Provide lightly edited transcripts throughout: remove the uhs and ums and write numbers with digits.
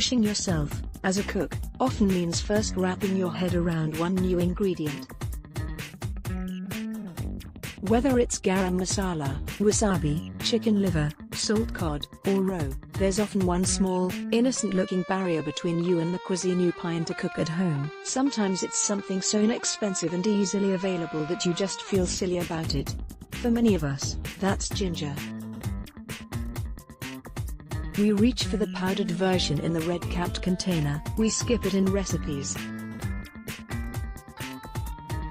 Pushing yourself, as a cook, often means first wrapping your head around one new ingredient. Whether it's garam masala, wasabi, chicken liver, salt cod, or roe, there's often one small, innocent-looking barrier between you and the cuisine you pine to cook at home. Sometimes it's something so inexpensive and easily available that you just feel silly about it. For many of us, that's ginger. We reach for the powdered version in the red-capped container. We skip it in recipes.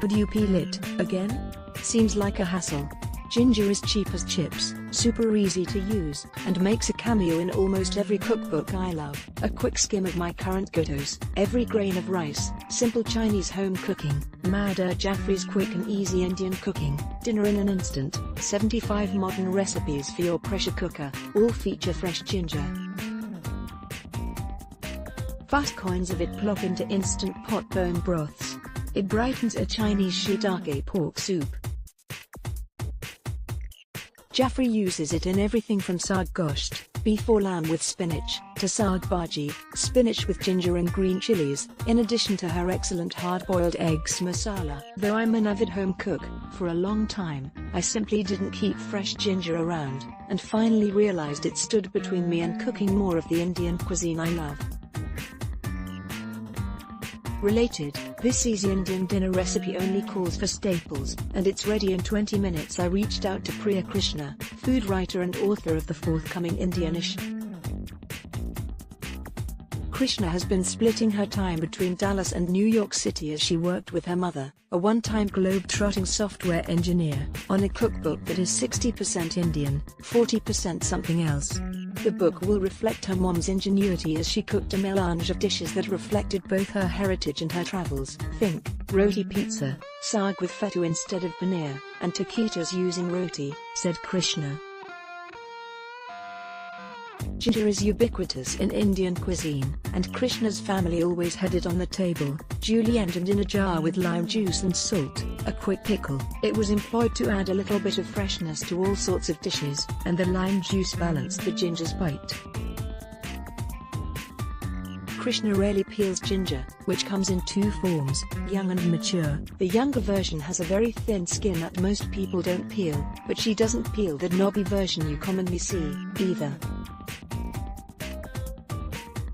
Would you peel it again? Seems like a hassle. Ginger is cheap as chips, super easy to use, and makes a cameo in almost every cookbook I love. A quick skim of my current go-tos: Every Grain of Rice, Simple Chinese Home Cooking, Madhur Jaffrey's Quick and Easy Indian Cooking, Dinner in an Instant, 75 Modern Recipes for Your Pressure Cooker, all feature fresh ginger. Fast coins of it plop into instant pot bone broths. It brightens a Chinese shiitake pork soup. Jaffrey uses it in everything from saag gosht, beef or lamb with spinach, to saag bhaji, spinach with ginger and green chilies, in addition to her excellent hard-boiled eggs masala. Though I'm an avid home cook, for a long time, I simply didn't keep fresh ginger around, and finally realized it stood between me and cooking more of the Indian cuisine I love. Related, this easy Indian dinner recipe only calls for staples, and it's ready in 20 minutes. I reached out to Priya Krishna, food writer and author of the forthcoming Indianish. Krishna has been splitting her time between Dallas and New York City as she worked with her mother, a one-time globe-trotting software engineer, on a cookbook that is 60% Indian, 40% something else. The book will reflect her mom's ingenuity as she cooked a melange of dishes that reflected both her heritage and her travels. Think roti pizza, saag with feta instead of paneer, and taquitos using roti, said Krishna. Ginger is ubiquitous in Indian cuisine, and Krishna's family always had it on the table, julienned and in a jar with lime juice and salt, a quick pickle. It was employed to add a little bit of freshness to all sorts of dishes, and the lime juice balanced the ginger's bite. Krishna rarely peels ginger, which comes in two forms, young and mature. The younger version has a very thin skin that most people don't peel, but she doesn't peel the knobby version you commonly see, either.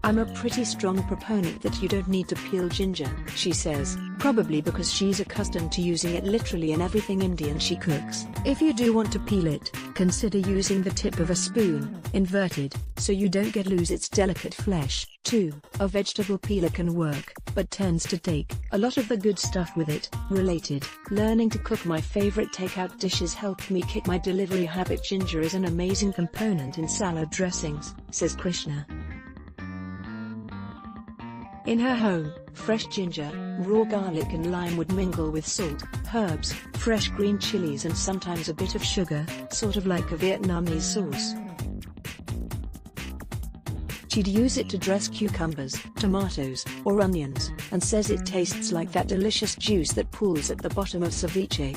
I'm a pretty strong proponent that you don't need to peel ginger, she says, probably because she's accustomed to using it literally in everything Indian she cooks. If you do want to peel it, consider using the tip of a spoon, inverted, so you don't lose its delicate flesh. 2. A vegetable peeler can work, but tends to take a lot of the good stuff with it. Related, learning to cook my favorite takeout dishes helped me kick my delivery habit. Ginger is an amazing component in salad dressings, says Krishna. In her home, fresh ginger, raw garlic and lime would mingle with salt, herbs, fresh green chilies and sometimes a bit of sugar, sort of like a Vietnamese sauce. She'd use it to dress cucumbers, tomatoes, or onions, and says it tastes like that delicious juice that pools at the bottom of ceviche.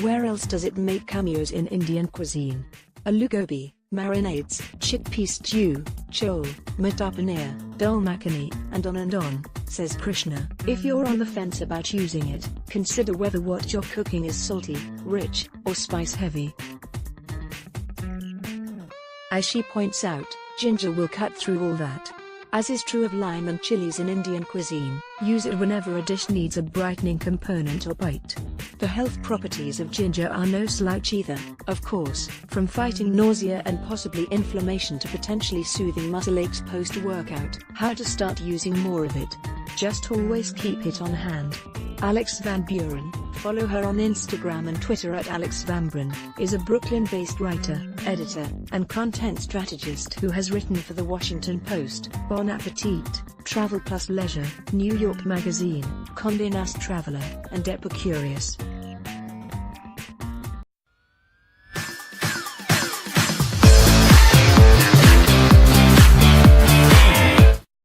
Where else does it make cameos in Indian cuisine? Aloo gobi, marinades, chickpea stew, chole, matar paneer, dal makhani, and on, says Krishna. If you're on the fence about using it, consider whether what you're cooking is salty, rich, or spice-heavy. As she points out, ginger will cut through all that. As is true of lime and chilies in Indian cuisine, use it whenever a dish needs a brightening component or bite. The health properties of ginger are no slouch either, of course, from fighting nausea and possibly inflammation to potentially soothing muscle aches post-workout. How to start using more of it? Just always keep it on hand. Alex Van Buren, follow her on Instagram and Twitter at Alex Van Buren, is a Brooklyn-based writer, editor, and content strategist who has written for The Washington Post, Bon Appetit, Travel Plus Leisure, New York Magazine, Condé Nast Traveler, and Epicurious.